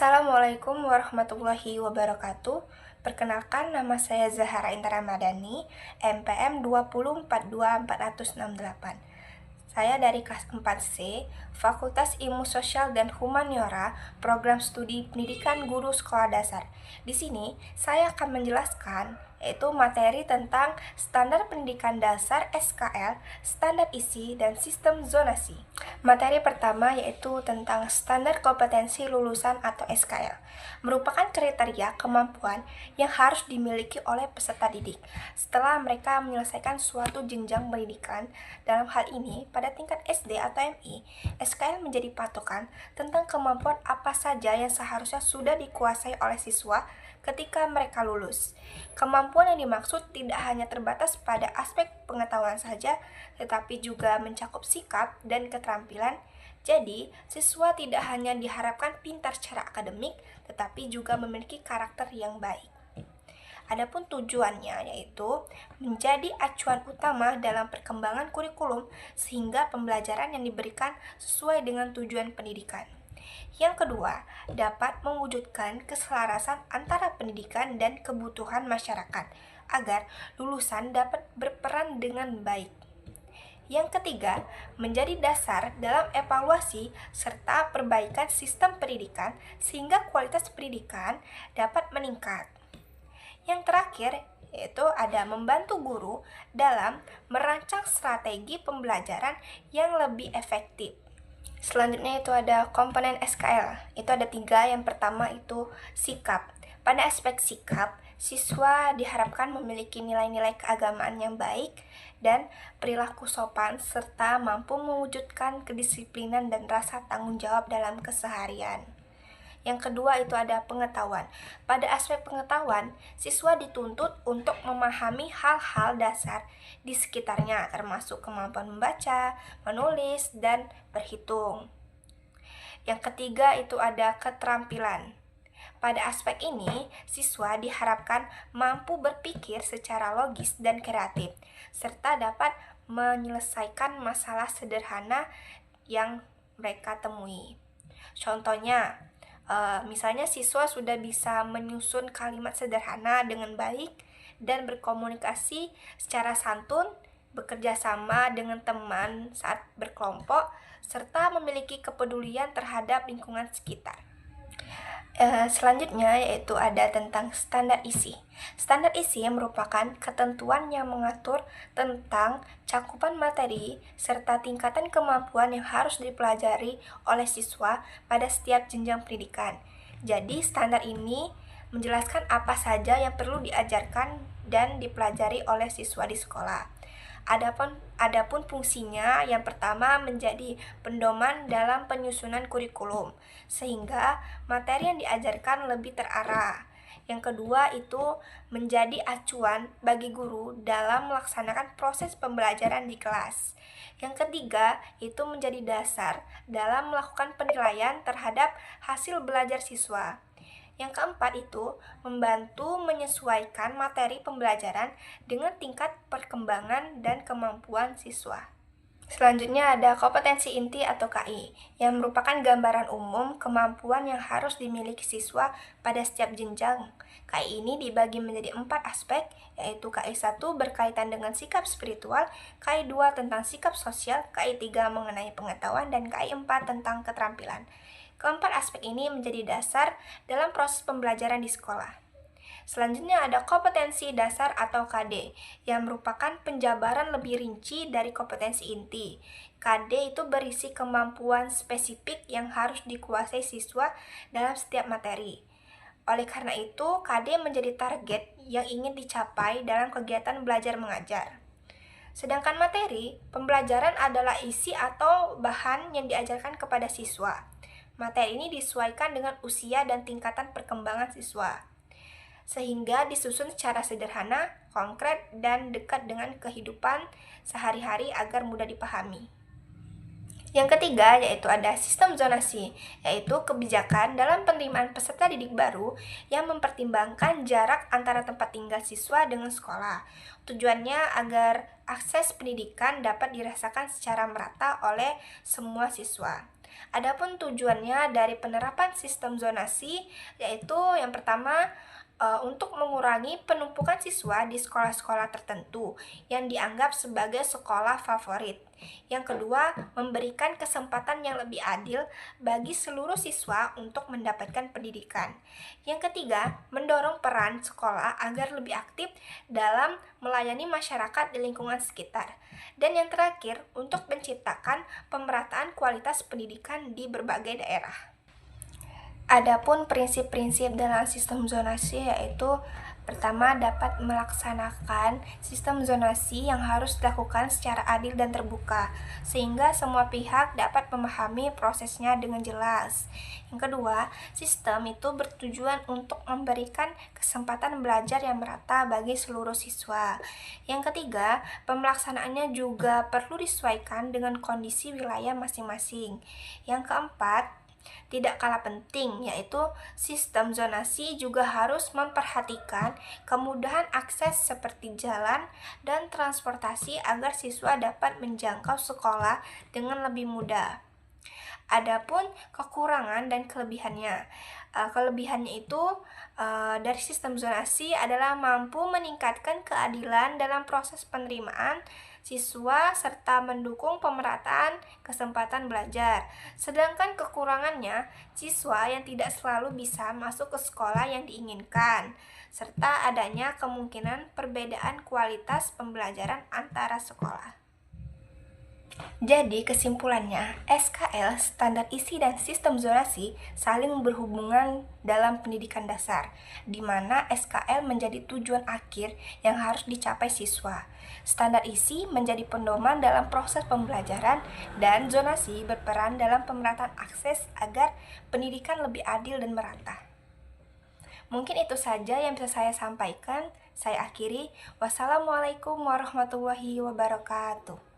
Assalamualaikum warahmatullahi wabarakatuh. Perkenalkan, nama saya Zahara Intan Ramadhani, NPM 2042468. Saya dari kelas 4C, Fakultas Ilmu Sosial dan Humaniora, Program Studi Pendidikan Guru Sekolah Dasar. Di sini, saya akan menjelaskan yaitu materi tentang Standar Pendidikan Dasar (SKL), Standar Isi, dan Sistem Zonasi. Materi pertama yaitu tentang Standar Kompetensi Lulusan atau SKL, merupakan kriteria kemampuan yang harus dimiliki oleh peserta didik setelah mereka menyelesaikan suatu jenjang pendidikan. Dalam hal ini, pada tingkat SD atau MI, SKL menjadi patokan tentang kemampuan apa saja yang seharusnya sudah dikuasai oleh siswa ketika mereka lulus. Kemampuan yang dimaksud tidak hanya terbatas pada aspek pengetahuan saja, tetapi juga mencakup sikap dan keterampilan. Jadi, siswa tidak hanya diharapkan pintar secara akademik, tetapi juga memiliki karakter yang baik. Adapun tujuannya yaitu menjadi acuan utama dalam perkembangan kurikulum sehingga pembelajaran yang diberikan sesuai dengan tujuan pendidikan. Yang kedua, dapat mewujudkan keselarasan antara pendidikan dan kebutuhan masyarakat agar lulusan dapat berperan dengan baik. Yang ketiga, menjadi dasar dalam evaluasi serta perbaikan sistem pendidikan sehingga kualitas pendidikan dapat meningkat. Yang terakhir, yaitu ada membantu guru dalam merancang strategi pembelajaran yang lebih efektif. Selanjutnya itu ada komponen SKL, itu ada 3. Yang pertama itu sikap. Pada aspek sikap, siswa diharapkan memiliki nilai-nilai keagamaan yang baik dan perilaku sopan serta mampu mewujudkan kedisiplinan dan rasa tanggung jawab dalam keseharian. Yang kedua itu ada pengetahuan. Pada aspek pengetahuan, siswa dituntut untuk memahami hal-hal dasar di sekitarnya, termasuk kemampuan membaca, menulis, dan berhitung. Yang ketiga itu ada keterampilan. Pada aspek ini, siswa diharapkan mampu berpikir secara logis dan kreatif, serta dapat menyelesaikan masalah sederhana yang mereka temui. Contohnya, misalnya siswa sudah bisa menyusun kalimat sederhana dengan baik dan berkomunikasi secara santun, bekerja sama dengan teman saat berkelompok, serta memiliki kepedulian terhadap lingkungan sekitar. Selanjutnya yaitu ada tentang standar isi. Standar isi merupakan ketentuan yang mengatur tentang cakupan materi serta tingkatan kemampuan yang harus dipelajari oleh siswa pada setiap jenjang pendidikan. Jadi standar ini menjelaskan apa saja yang perlu diajarkan dan dipelajari oleh siswa di sekolah. Adapun fungsinya, yang pertama menjadi pedoman dalam penyusunan kurikulum, sehingga materi yang diajarkan lebih terarah. Yang kedua itu menjadi acuan bagi guru dalam melaksanakan proses pembelajaran di kelas. Yang ketiga itu menjadi dasar dalam melakukan penilaian terhadap hasil belajar siswa. Yang keempat itu membantu menyesuaikan materi pembelajaran dengan tingkat perkembangan dan kemampuan siswa. Selanjutnya ada kompetensi inti atau KI, yang merupakan gambaran umum kemampuan yang harus dimiliki siswa pada setiap jenjang. KI ini dibagi menjadi 4 aspek, yaitu KI 1 berkaitan dengan sikap spiritual, KI 2 tentang sikap sosial, KI 3 mengenai pengetahuan, dan KI 4 tentang keterampilan. Keempat aspek ini menjadi dasar dalam proses pembelajaran di sekolah. Selanjutnya ada kompetensi dasar atau KD, yang merupakan penjabaran lebih rinci dari kompetensi inti. KD itu berisi kemampuan spesifik yang harus dikuasai siswa dalam setiap materi. Oleh karena itu, KD menjadi target yang ingin dicapai dalam kegiatan belajar mengajar. Sedangkan materi, pembelajaran adalah isi atau bahan yang diajarkan kepada siswa. Materi ini disesuaikan dengan usia dan tingkatan perkembangan siswa, sehingga disusun secara sederhana, konkret, dan dekat dengan kehidupan sehari-hari agar mudah dipahami. Yang ketiga yaitu ada sistem zonasi, yaitu kebijakan dalam penerimaan peserta didik baru yang mempertimbangkan jarak antara tempat tinggal siswa dengan sekolah. Tujuannya agar akses pendidikan dapat dirasakan secara merata oleh semua siswa. Adapun tujuannya dari penerapan sistem zonasi yaitu yang pertama untuk mengurangi penumpukan siswa di sekolah-sekolah tertentu yang dianggap sebagai sekolah favorit. Yang kedua, memberikan kesempatan yang lebih adil bagi seluruh siswa untuk mendapatkan pendidikan. Yang ketiga, mendorong peran sekolah agar lebih aktif dalam melayani masyarakat di lingkungan sekitar. Dan yang terakhir, untuk menciptakan pemerataan kualitas pendidikan di berbagai daerah. Adapun prinsip-prinsip dalam sistem zonasi yaitu pertama, dapat melaksanakan sistem zonasi yang harus dilakukan secara adil dan terbuka, sehingga semua pihak dapat memahami prosesnya dengan jelas. Yang kedua, sistem itu bertujuan untuk memberikan kesempatan belajar yang merata bagi seluruh siswa. Yang ketiga, pemaksanaannya juga perlu disesuaikan dengan kondisi wilayah masing-masing. Yang keempat, tidak kalah penting, yaitu sistem zonasi juga harus memperhatikan kemudahan akses seperti jalan dan transportasi agar siswa dapat menjangkau sekolah dengan lebih mudah. Adapun kekurangan dan kelebihannya, kelebihannya itu dari sistem zonasi adalah mampu meningkatkan keadilan dalam proses penerimaan siswa serta mendukung pemerataan kesempatan belajar. Sedangkan kekurangannya, siswa yang tidak selalu bisa masuk ke sekolah yang diinginkan, serta adanya kemungkinan perbedaan kualitas pembelajaran antara sekolah. Jadi kesimpulannya, SKL, standar isi dan sistem zonasi saling berhubungan dalam pendidikan dasar, di mana SKL menjadi tujuan akhir yang harus dicapai siswa. Standar isi menjadi pedoman dalam proses pembelajaran dan zonasi berperan dalam pemerataan akses agar pendidikan lebih adil dan merata. Mungkin itu saja yang bisa saya sampaikan. Saya akhiri. Wassalamualaikum warahmatullahi wabarakatuh.